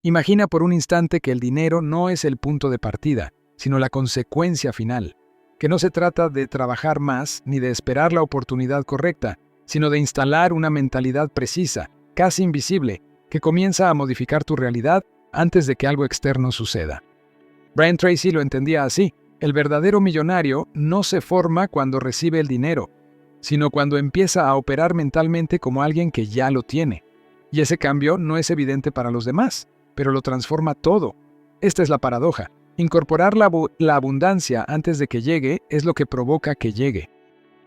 Imagina por un instante que el dinero no es el punto de partida, sino la consecuencia final, que no se trata de trabajar más ni de esperar la oportunidad correcta, sino de instalar una mentalidad precisa, casi invisible, que comienza a modificar tu realidad antes de que algo externo suceda. Brian Tracy lo entendía así: el verdadero millonario no se forma cuando recibe el dinero, sino cuando empieza a operar mentalmente como alguien que ya lo tiene. Y ese cambio no es evidente para los demás, pero lo transforma todo. Esta es la paradoja. Incorporar la abundancia antes de que llegue es lo que provoca que llegue.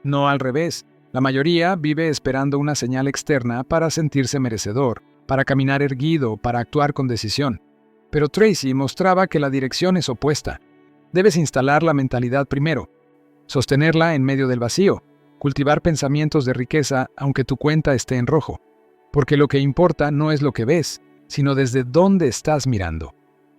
No al revés. La mayoría vive esperando una señal externa para sentirse merecedor, para caminar erguido, para actuar con decisión. Pero Tracy mostraba que la dirección es opuesta. Debes instalar la mentalidad primero, sostenerla en medio del vacío, cultivar pensamientos de riqueza aunque tu cuenta esté en rojo. Porque lo que importa no es lo que ves, sino desde dónde estás mirando.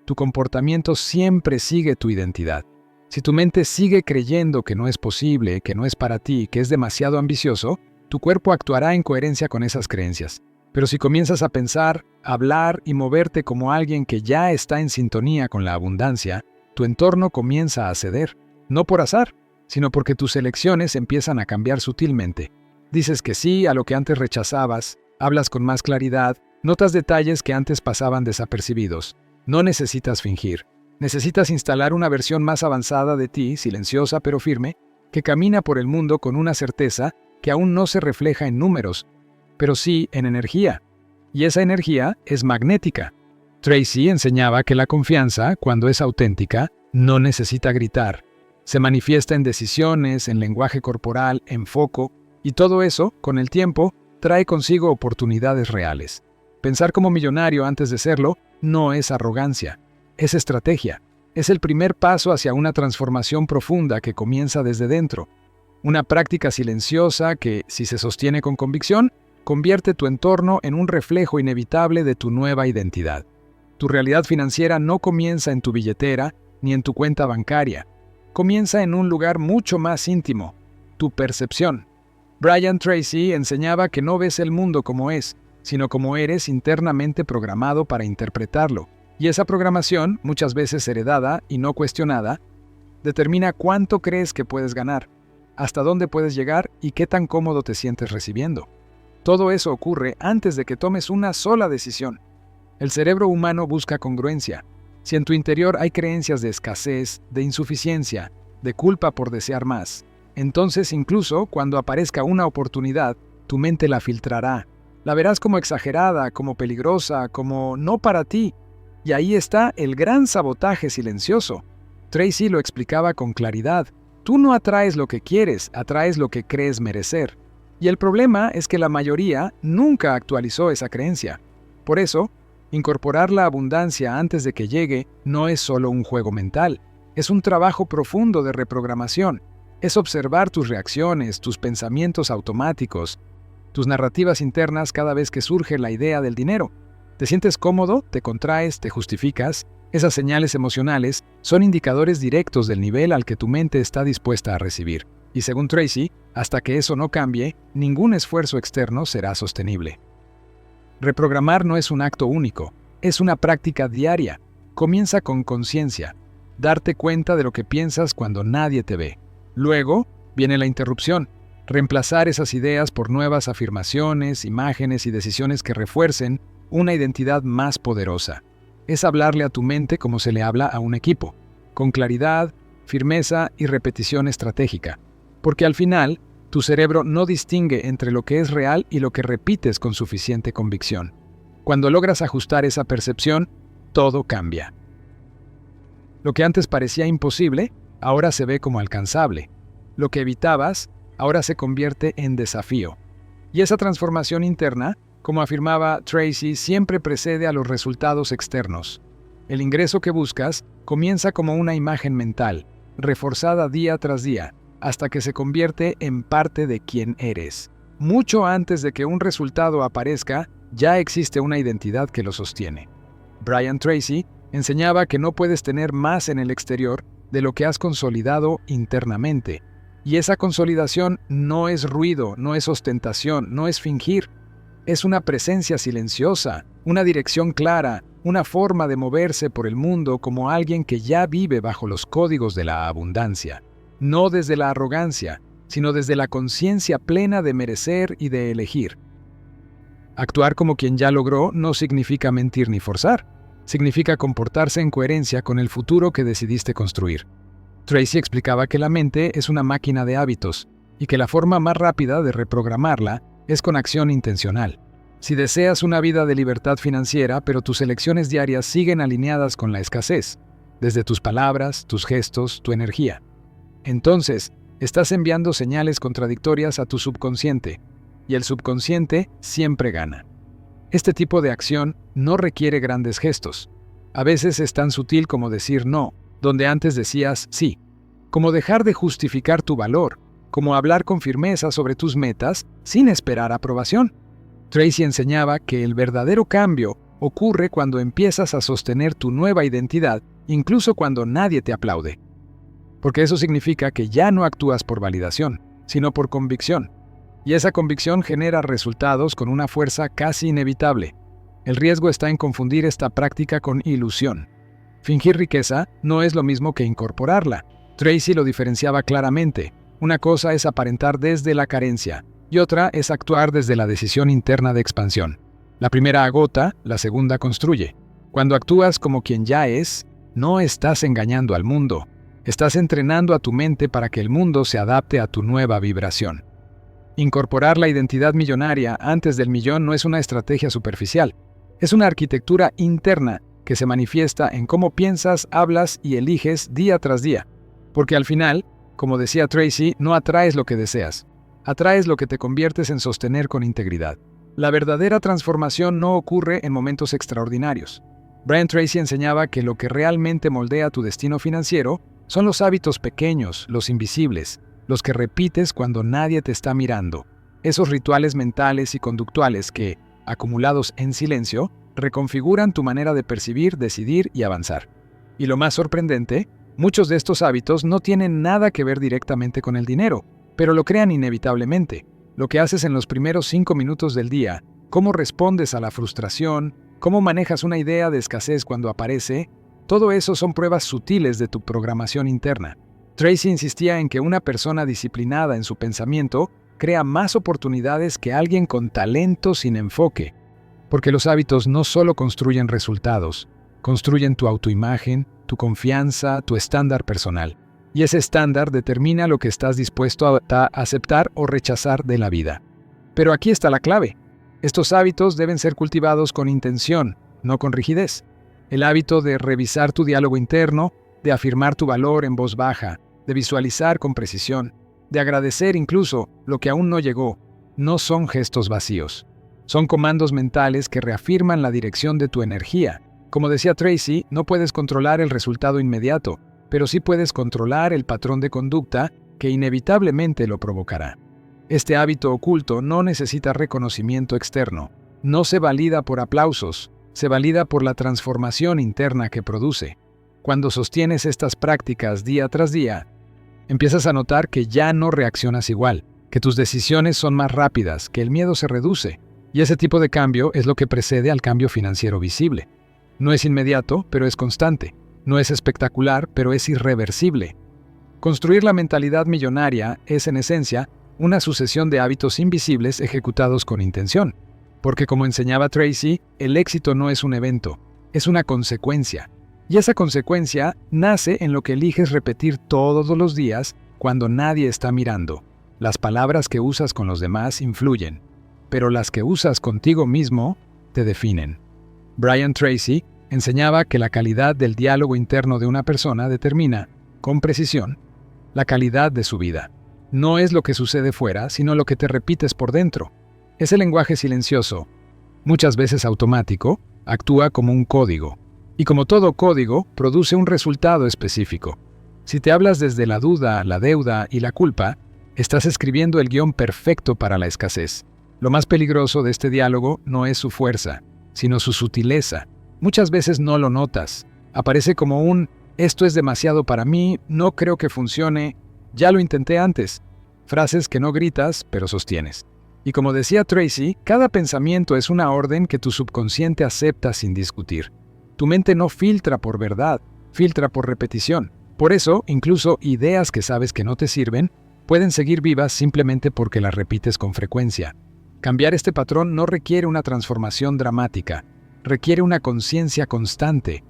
Tu comportamiento siempre sigue tu identidad. Si tu mente sigue creyendo que no es posible, que no es para ti, que es demasiado ambicioso, tu cuerpo actuará en coherencia con esas creencias. Pero si comienzas a pensar, hablar y moverte como alguien que ya está en sintonía con la abundancia, tu entorno comienza a ceder, no por azar, sino porque tus elecciones empiezan a cambiar sutilmente. Dices que sí a lo que antes rechazabas, hablas con más claridad, notas detalles que antes pasaban desapercibidos. No necesitas fingir. Necesitas instalar una versión más avanzada de ti, silenciosa pero firme, que camina por el mundo con una certeza que aún no se refleja en números, pero sí en energía. Y esa energía es magnética. Tracy enseñaba que la confianza, cuando es auténtica, no necesita gritar. Se manifiesta en decisiones, en lenguaje corporal, en foco, y todo eso, con el tiempo, trae consigo oportunidades reales. Pensar como millonario antes de serlo no es arrogancia, es estrategia. Es el primer paso hacia una transformación profunda que comienza desde dentro. Una práctica silenciosa que, si se sostiene con convicción, convierte tu entorno en un reflejo inevitable de tu nueva identidad. Tu realidad financiera no comienza en tu billetera ni en tu cuenta bancaria. Comienza en un lugar mucho más íntimo, tu percepción. Brian Tracy enseñaba que no ves el mundo como es, sino como eres internamente programado para interpretarlo. Y esa programación, muchas veces heredada y no cuestionada, determina cuánto crees que puedes ganar, hasta dónde puedes llegar y qué tan cómodo te sientes recibiendo. Todo eso ocurre antes de que tomes una sola decisión. El cerebro humano busca congruencia. Si en tu interior hay creencias de escasez, de insuficiencia, de culpa por desear más, entonces incluso cuando aparezca una oportunidad, tu mente la filtrará. La verás como exagerada, como peligrosa, como no para ti. Y ahí está el gran sabotaje silencioso. Tracy lo explicaba con claridad. Tú no atraes lo que quieres, atraes lo que crees merecer. Y el problema es que la mayoría nunca actualizó esa creencia. Por eso, incorporar la abundancia antes de que llegue no es solo un juego mental. Es un trabajo profundo de reprogramación. Es observar tus reacciones, tus pensamientos automáticos, tus narrativas internas cada vez que surge la idea del dinero. ¿Te sientes cómodo? ¿Te contraes? ¿Te justificas? Esas señales emocionales son indicadores directos del nivel al que tu mente está dispuesta a recibir. Y según Tracy, hasta que eso no cambie, ningún esfuerzo externo será sostenible. Reprogramar no es un acto único, es una práctica diaria. Comienza con conciencia, darte cuenta de lo que piensas cuando nadie te ve. Luego viene la interrupción, reemplazar esas ideas por nuevas afirmaciones, imágenes y decisiones que refuercen una identidad más poderosa. Es hablarle a tu mente como se le habla a un equipo, con claridad, firmeza y repetición estratégica. Porque al final, tu cerebro no distingue entre lo que es real y lo que repites con suficiente convicción. Cuando logras ajustar esa percepción, todo cambia. Lo que antes parecía imposible, ahora se ve como alcanzable. Lo que evitabas, ahora se convierte en desafío. Y esa transformación interna, como afirmaba Tracy, siempre precede a los resultados externos. El ingreso que buscas comienza como una imagen mental, reforzada día tras día, hasta que se convierte en parte de quién eres. Mucho antes de que un resultado aparezca, ya existe una identidad que lo sostiene. Brian Tracy enseñaba que no puedes tener más en el exterior de lo que has consolidado internamente. Y esa consolidación no es ruido, no es ostentación, no es fingir. Es una presencia silenciosa, una dirección clara, una forma de moverse por el mundo como alguien que ya vive bajo los códigos de la abundancia, no desde la arrogancia, sino desde la conciencia plena de merecer y de elegir. Actuar como quien ya logró no significa mentir ni forzar, significa comportarse en coherencia con el futuro que decidiste construir. Tracy explicaba que la mente es una máquina de hábitos y que la forma más rápida de reprogramarla es con acción intencional. Si deseas una vida de libertad financiera, pero tus elecciones diarias siguen alineadas con la escasez, desde tus palabras, tus gestos, tu energía, entonces estás enviando señales contradictorias a tu subconsciente, y el subconsciente siempre gana. Este tipo de acción no requiere grandes gestos. A veces es tan sutil como decir no, donde antes decías sí, como dejar de justificar tu valor, como hablar con firmeza sobre tus metas sin esperar aprobación. Tracy enseñaba que el verdadero cambio ocurre cuando empiezas a sostener tu nueva identidad, incluso cuando nadie te aplaude. Porque eso significa que ya no actúas por validación, sino por convicción. Y esa convicción genera resultados con una fuerza casi inevitable. El riesgo está en confundir esta práctica con ilusión. Fingir riqueza no es lo mismo que incorporarla. Tracy lo diferenciaba claramente. Una cosa es aparentar desde la carencia, y otra es actuar desde la decisión interna de expansión. La primera agota, la segunda construye. Cuando actúas como quien ya es, no estás engañando al mundo. Estás entrenando a tu mente para que el mundo se adapte a tu nueva vibración. Incorporar la identidad millonaria antes del millón no es una estrategia superficial. Es una arquitectura interna que se manifiesta en cómo piensas, hablas y eliges día tras día. Porque al final, como decía Tracy, no atraes lo que deseas. Atraes lo que te conviertes en sostener con integridad. La verdadera transformación no ocurre en momentos extraordinarios. Brian Tracy enseñaba que lo que realmente moldea tu destino financiero son los hábitos pequeños, los invisibles, los que repites cuando nadie te está mirando. Esos rituales mentales y conductuales que, acumulados en silencio, reconfiguran tu manera de percibir, decidir y avanzar. Y lo más sorprendente, muchos de estos hábitos no tienen nada que ver directamente con el dinero, pero lo crean inevitablemente. Lo que haces en los primeros 5 minutos del día, cómo respondes a la frustración, cómo manejas una idea de escasez cuando aparece, todo eso son pruebas sutiles de tu programación interna. Tracy insistía en que una persona disciplinada en su pensamiento crea más oportunidades que alguien con talento sin enfoque, porque los hábitos no solo construyen resultados, construyen tu autoimagen, tu confianza, tu estándar personal. Y ese estándar determina lo que estás dispuesto a aceptar o rechazar de la vida. Pero aquí está la clave. Estos hábitos deben ser cultivados con intención, no con rigidez. El hábito de revisar tu diálogo interno, de afirmar tu valor en voz baja, de visualizar con precisión, de agradecer incluso lo que aún no llegó, no son gestos vacíos. Son comandos mentales que reafirman la dirección de tu energía. Como decía Tracy, no puedes controlar el resultado inmediato, pero sí puedes controlar el patrón de conducta que inevitablemente lo provocará. Este hábito oculto no necesita reconocimiento externo. No se valida por aplausos, se valida por la transformación interna que produce. Cuando sostienes estas prácticas día tras día, empiezas a notar que ya no reaccionas igual, que tus decisiones son más rápidas, que el miedo se reduce, y ese tipo de cambio es lo que precede al cambio financiero visible. No es inmediato, pero es constante. No es espectacular, pero es irreversible. Construir la mentalidad millonaria es, en esencia, una sucesión de hábitos invisibles ejecutados con intención. Porque, como enseñaba Tracy, el éxito no es un evento, es una consecuencia. Y esa consecuencia nace en lo que eliges repetir todos los días cuando nadie está mirando. Las palabras que usas con los demás influyen, pero las que usas contigo mismo te definen. Brian Tracy enseñaba que la calidad del diálogo interno de una persona determina, con precisión, la calidad de su vida. No es lo que sucede fuera, sino lo que te repites por dentro. Ese lenguaje silencioso, muchas veces automático, actúa como un código. Y como todo código, produce un resultado específico. Si te hablas desde la duda, la deuda y la culpa, estás escribiendo el guión perfecto para la escasez. Lo más peligroso de este diálogo no es su fuerza, sino su sutileza. Muchas veces no lo notas. Aparece como un «esto es demasiado para mí, no creo que funcione, ya lo intenté antes». Frases que no gritas, pero sostienes. Y como decía Tracy, cada pensamiento es una orden que tu subconsciente acepta sin discutir. Tu mente no filtra por verdad, filtra por repetición. Por eso, incluso ideas que sabes que no te sirven, pueden seguir vivas simplemente porque las repites con frecuencia. Cambiar este patrón no requiere una transformación dramática, requiere una conciencia constante.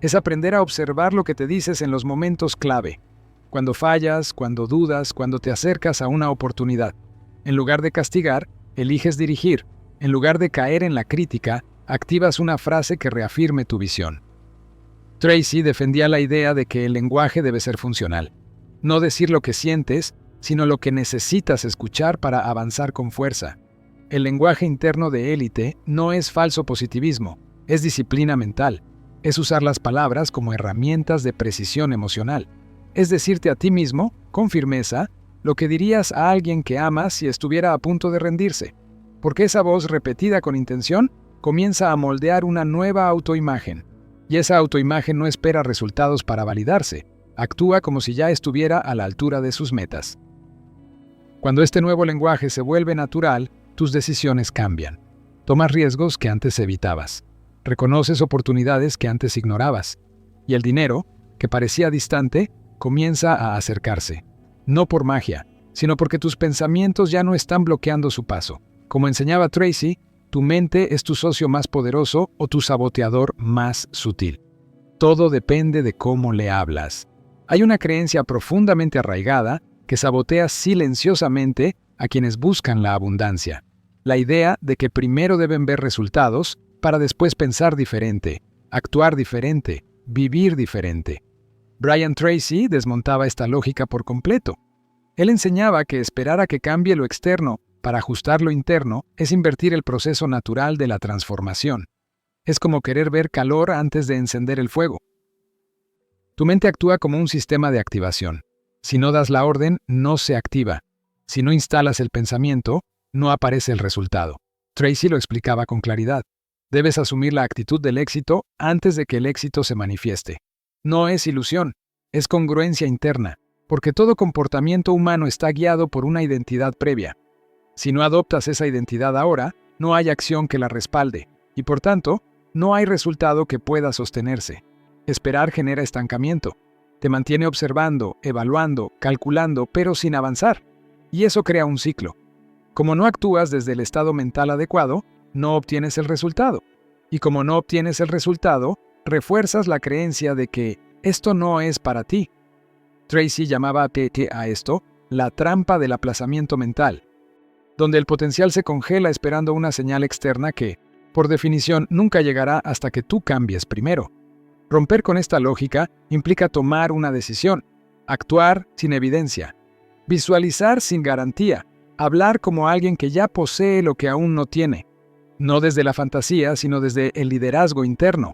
Es aprender a observar lo que te dices en los momentos clave, cuando fallas, cuando dudas, cuando te acercas a una oportunidad. En lugar de castigar, eliges dirigir. En lugar de caer en la crítica, activas una frase que reafirme tu visión. Tracy defendía la idea de que el lenguaje debe ser funcional. No decir lo que sientes, sino lo que necesitas escuchar para avanzar con fuerza. El lenguaje interno de élite no es falso positivismo, es disciplina mental. Es usar las palabras como herramientas de precisión emocional. Es decirte a ti mismo, con firmeza, lo que dirías a alguien que amas si estuviera a punto de rendirse. Porque esa voz repetida con intención comienza a moldear una nueva autoimagen. Y esa autoimagen no espera resultados para validarse. Actúa como si ya estuviera a la altura de sus metas. Cuando este nuevo lenguaje se vuelve natural, tus decisiones cambian. Tomas riesgos que antes evitabas. Reconoces oportunidades que antes ignorabas. Y el dinero, que parecía distante, comienza a acercarse. No por magia, sino porque tus pensamientos ya no están bloqueando su paso. Como enseñaba Tracy, tu mente es tu socio más poderoso o tu saboteador más sutil. Todo depende de cómo le hablas. Hay una creencia profundamente arraigada que sabotea silenciosamente a quienes buscan la abundancia. La idea de que primero deben ver resultados para después pensar diferente, actuar diferente, vivir diferente. Brian Tracy desmontaba esta lógica por completo. Él enseñaba que esperar a que cambie lo externo para ajustar lo interno es invertir el proceso natural de la transformación. Es como querer ver calor antes de encender el fuego. Tu mente actúa como un sistema de activación. Si no das la orden, no se activa. Si no instalas el pensamiento, no aparece el resultado. Tracy lo explicaba con claridad. Debes asumir la actitud del éxito antes de que el éxito se manifieste. No es ilusión, es congruencia interna, porque todo comportamiento humano está guiado por una identidad previa. Si no adoptas esa identidad ahora, no hay acción que la respalde, y por tanto, no hay resultado que pueda sostenerse. Esperar genera estancamiento. Te mantiene observando, evaluando, calculando, pero sin avanzar. Y eso crea un ciclo. Como no actúas desde el estado mental adecuado, no obtienes el resultado. Y como no obtienes el resultado, refuerzas la creencia de que esto no es para ti. Tracy llamaba a esto la trampa del aplazamiento mental, donde el potencial se congela esperando una señal externa que, por definición, nunca llegará hasta que tú cambies primero. Romper con esta lógica implica tomar una decisión, actuar sin evidencia, visualizar sin garantía, hablar como alguien que ya posee lo que aún no tiene, no desde la fantasía, sino desde el liderazgo interno.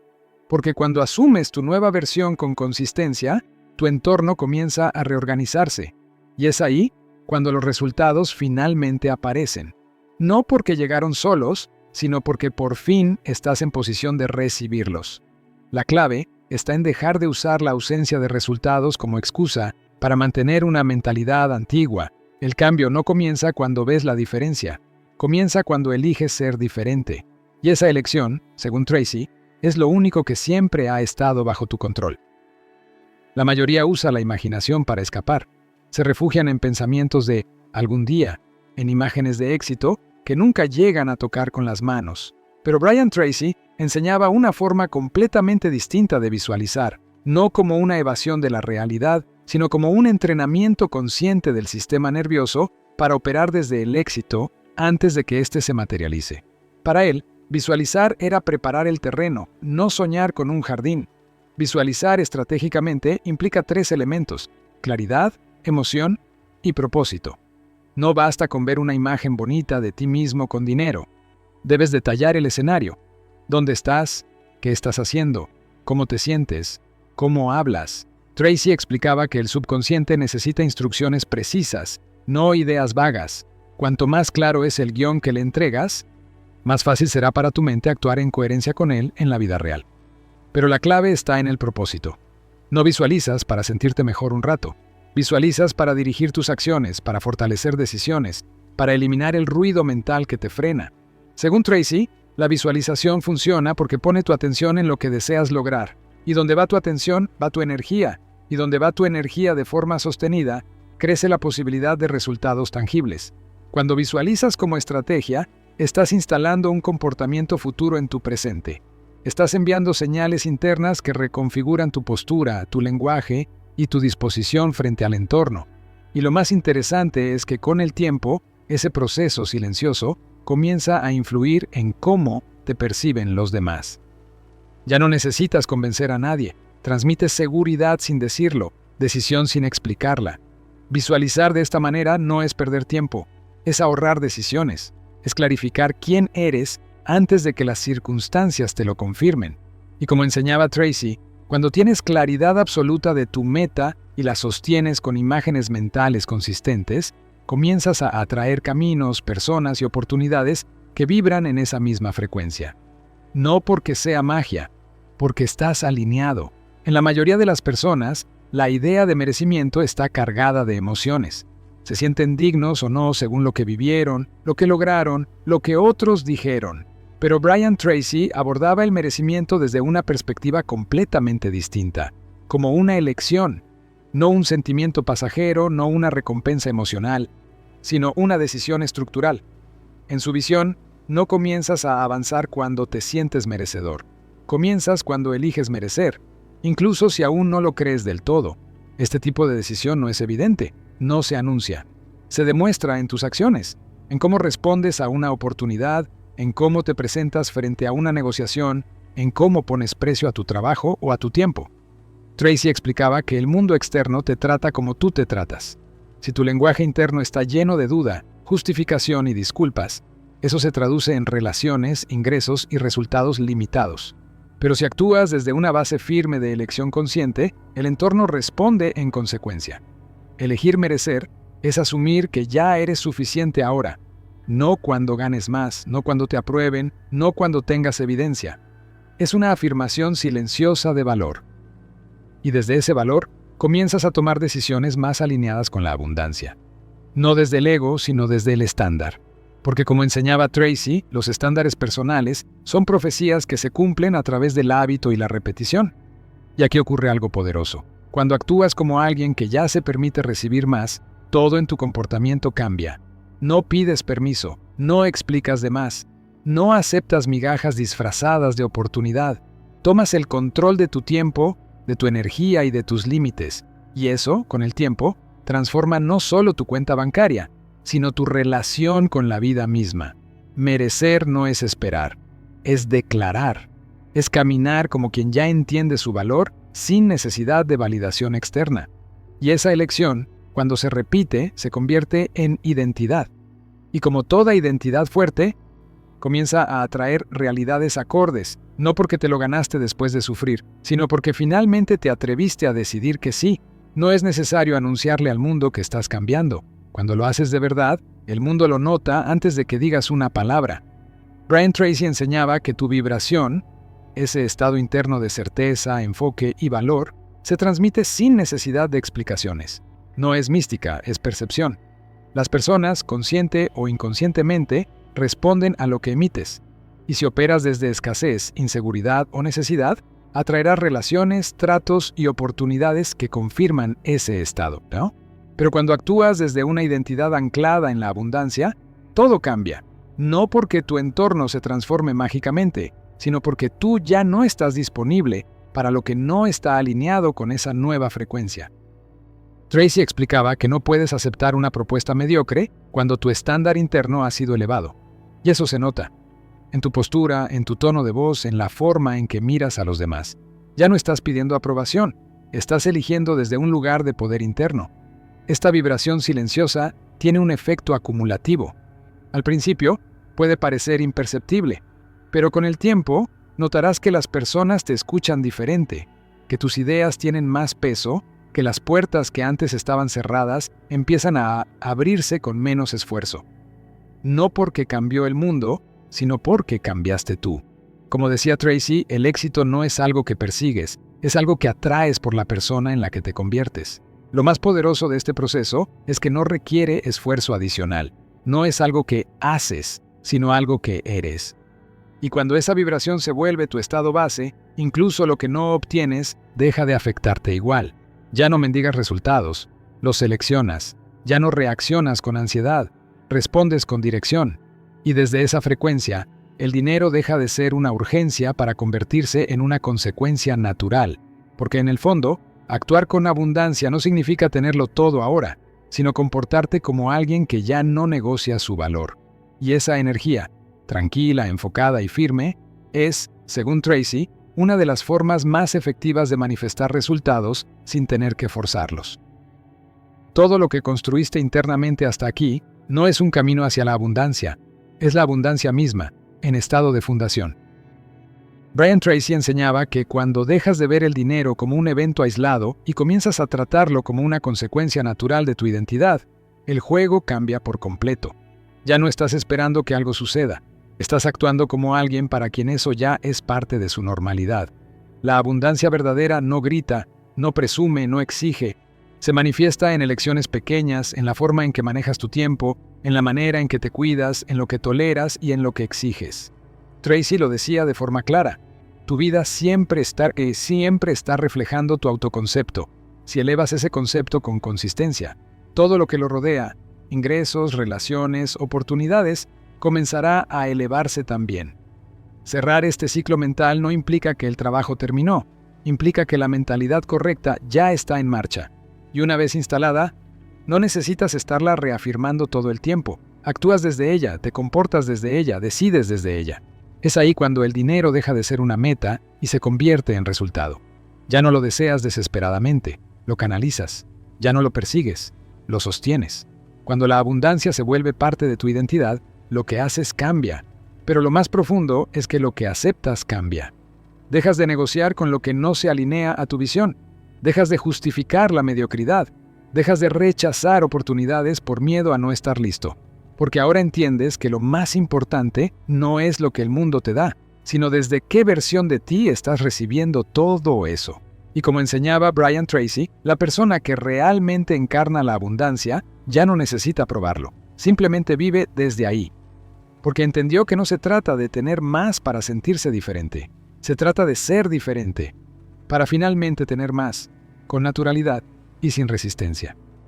Porque cuando asumes tu nueva versión con consistencia, tu entorno comienza a reorganizarse. Y es ahí cuando los resultados finalmente aparecen. No porque llegaron solos, sino porque por fin estás en posición de recibirlos. La clave está en dejar de usar la ausencia de resultados como excusa para mantener una mentalidad antigua. El cambio no comienza cuando ves la diferencia, comienza cuando eliges ser diferente. Y esa elección, según Tracy, es lo único que siempre ha estado bajo tu control. La mayoría usa la imaginación para escapar. Se refugian en pensamientos de algún día, en imágenes de éxito que nunca llegan a tocar con las manos. Pero Brian Tracy enseñaba una forma completamente distinta de visualizar, no como una evasión de la realidad, sino como un entrenamiento consciente del sistema nervioso para operar desde el éxito antes de que éste se materialice. Para él, visualizar era preparar el terreno, no soñar con un jardín. Visualizar estratégicamente implica 3 elementos: claridad, emoción y propósito. No basta con ver una imagen bonita de ti mismo con dinero. Debes detallar el escenario. ¿Dónde estás? ¿Qué estás haciendo? ¿Cómo te sientes? ¿Cómo hablas? Tracy explicaba que el subconsciente necesita instrucciones precisas, no ideas vagas. Cuanto más claro es el guión que le entregas, más fácil será para tu mente actuar en coherencia con él en la vida real. Pero la clave está en el propósito. No visualizas para sentirte mejor un rato. Visualizas para dirigir tus acciones, para fortalecer decisiones, para eliminar el ruido mental que te frena. Según Tracy, La visualización funciona porque pone tu atención en lo que deseas lograr. Y donde va tu atención, va tu energía. Y donde va tu energía de forma sostenida, crece la posibilidad de resultados tangibles. Cuando visualizas como estrategia, estás instalando un comportamiento futuro en tu presente. Estás enviando señales internas que reconfiguran tu postura, tu lenguaje y tu disposición frente al entorno. Y lo más interesante es que con el tiempo, ese proceso silencioso comienza a influir en cómo te perciben los demás. Ya no necesitas convencer a nadie, transmites seguridad sin decirlo, decisión sin explicarla. Visualizar de esta manera no es perder tiempo, es ahorrar decisiones, es clarificar quién eres antes de que las circunstancias te lo confirmen. Y como enseñaba Tracy, cuando tienes claridad absoluta de tu meta y la sostienes con imágenes mentales consistentes, comienzas a atraer caminos, personas y oportunidades que vibran en esa misma frecuencia. No porque sea magia, porque estás alineado. En la mayoría de las personas, la idea de merecimiento está cargada de emociones. Se sienten dignos o no según lo que vivieron, lo que lograron, lo que otros dijeron. Pero Brian Tracy abordaba el merecimiento desde una perspectiva completamente distinta, como una elección, no un sentimiento pasajero, no una recompensa emocional, sino una decisión estructural. En su visión, no comienzas a avanzar cuando te sientes merecedor. Comienzas cuando eliges merecer, incluso si aún no lo crees del todo. Este tipo de decisión no es evidente, no se anuncia. Se demuestra en tus acciones, en cómo respondes a una oportunidad, en cómo te presentas frente a una negociación, en cómo pones precio a tu trabajo o a tu tiempo. Tracy explicaba que el mundo externo te trata como tú te tratas. Si tu lenguaje interno está lleno de duda, justificación y disculpas, eso se traduce en relaciones, ingresos y resultados limitados. Pero si actúas desde una base firme de elección consciente, el entorno responde en consecuencia. Elegir merecer es asumir que ya eres suficiente ahora, no cuando ganes más, no cuando te aprueben, no cuando tengas evidencia. Es una afirmación silenciosa de valor. Y desde ese valor, comienzas a tomar decisiones más alineadas con la abundancia. No desde el ego, sino desde el estándar. Porque como enseñaba Tracy, los estándares personales son profecías que se cumplen a través del hábito y la repetición. Y aquí ocurre algo poderoso. Cuando actúas como alguien que ya se permite recibir más, todo en tu comportamiento cambia. No pides permiso, no explicas de más, no aceptas migajas disfrazadas de oportunidad. Tomas el control de tu tiempo, de tu energía y de tus límites. Y eso, con el tiempo, transforma no solo tu cuenta bancaria, sino tu relación con la vida misma. Merecer no es esperar, es declarar. Es caminar como quien ya entiende su valor sin necesidad de validación externa. Y esa elección, cuando se repite, se convierte en identidad. Y como toda identidad fuerte, comienza a atraer realidades acordes, no porque te lo ganaste después de sufrir, sino porque finalmente te atreviste a decidir que sí. No es necesario anunciarle al mundo que estás cambiando. Cuando lo haces de verdad, el mundo lo nota antes de que digas una palabra. Brian Tracy enseñaba que tu vibración, ese estado interno de certeza, enfoque y valor, se transmite sin necesidad de explicaciones. No es mística, es percepción. Las personas, consciente o inconscientemente, responden a lo que emites. Y si operas desde escasez, inseguridad o necesidad, atraerás relaciones, tratos y oportunidades que confirman ese estado, ¿no? Pero cuando actúas desde una identidad anclada en la abundancia, todo cambia. No porque tu entorno se transforme mágicamente, sino porque tú ya no estás disponible para lo que no está alineado con esa nueva frecuencia. Tracy explicaba que no puedes aceptar una propuesta mediocre cuando tu estándar interno ha sido elevado. Y eso se nota. En tu postura, en tu tono de voz, en la forma en que miras a los demás. Ya no estás pidiendo aprobación, estás eligiendo desde un lugar de poder interno. Esta vibración silenciosa tiene un efecto acumulativo. Al principio, puede parecer imperceptible, pero con el tiempo, notarás que las personas te escuchan diferente, que tus ideas tienen más peso, que las puertas que antes estaban cerradas empiezan a abrirse con menos esfuerzo. No porque cambió el mundo, sino porque cambiaste tú. Como decía Tracy, el éxito no es algo que persigues, es algo que atraes por la persona en la que te conviertes. Lo más poderoso de este proceso es que no requiere esfuerzo adicional. No es algo que haces, sino algo que eres. Y cuando esa vibración se vuelve tu estado base, incluso lo que no obtienes deja de afectarte igual. Ya no mendigas resultados, los seleccionas, ya no reaccionas con ansiedad, respondes con dirección. Y desde esa frecuencia, el dinero deja de ser una urgencia para convertirse en una consecuencia natural. Porque en el fondo, actuar con abundancia no significa tenerlo todo ahora, sino comportarte como alguien que ya no negocia su valor. Y esa energía, tranquila, enfocada y firme, es, según Tracy, una de las formas más efectivas de manifestar resultados sin tener que forzarlos. Todo lo que construiste internamente hasta aquí no es un camino hacia la abundancia, es la abundancia misma, en estado de fundación. Brian Tracy enseñaba que cuando dejas de ver el dinero como un evento aislado y comienzas a tratarlo como una consecuencia natural de tu identidad, el juego cambia por completo. Ya no estás esperando que algo suceda. Estás actuando como alguien para quien eso ya es parte de su normalidad. La abundancia verdadera no grita, no presume, no exige. Se manifiesta en elecciones pequeñas, en la forma en que manejas tu tiempo, en la manera en que te cuidas, en lo que toleras y en lo que exiges. Tracy lo decía de forma clara. Tu vida siempre está reflejando tu autoconcepto, si elevas ese concepto con consistencia. Todo lo que lo rodea, ingresos, relaciones, oportunidades, comenzará a elevarse también. Cerrar este ciclo mental no implica que el trabajo terminó, implica que la mentalidad correcta ya está en marcha. Y una vez instalada, no necesitas estarla reafirmando todo el tiempo. Actúas desde ella, te comportas desde ella, decides desde ella. Es ahí cuando el dinero deja de ser una meta y se convierte en resultado. Ya no lo deseas desesperadamente, lo canalizas, ya no lo persigues, lo sostienes. Cuando la abundancia se vuelve parte de tu identidad, lo que haces cambia, pero lo más profundo es que lo que aceptas cambia. Dejas de negociar con lo que no se alinea a tu visión, dejas de justificar la mediocridad, dejas de rechazar oportunidades por miedo a no estar listo, porque ahora entiendes que lo más importante no es lo que el mundo te da, sino desde qué versión de ti estás recibiendo todo eso. Y como enseñaba Brian Tracy, la persona que realmente encarna la abundancia ya no necesita probarlo, simplemente vive desde ahí. Porque entendió que no se trata de tener más para sentirse diferente, se trata de ser diferente, para finalmente tener más, con naturalidad y sin resistencia.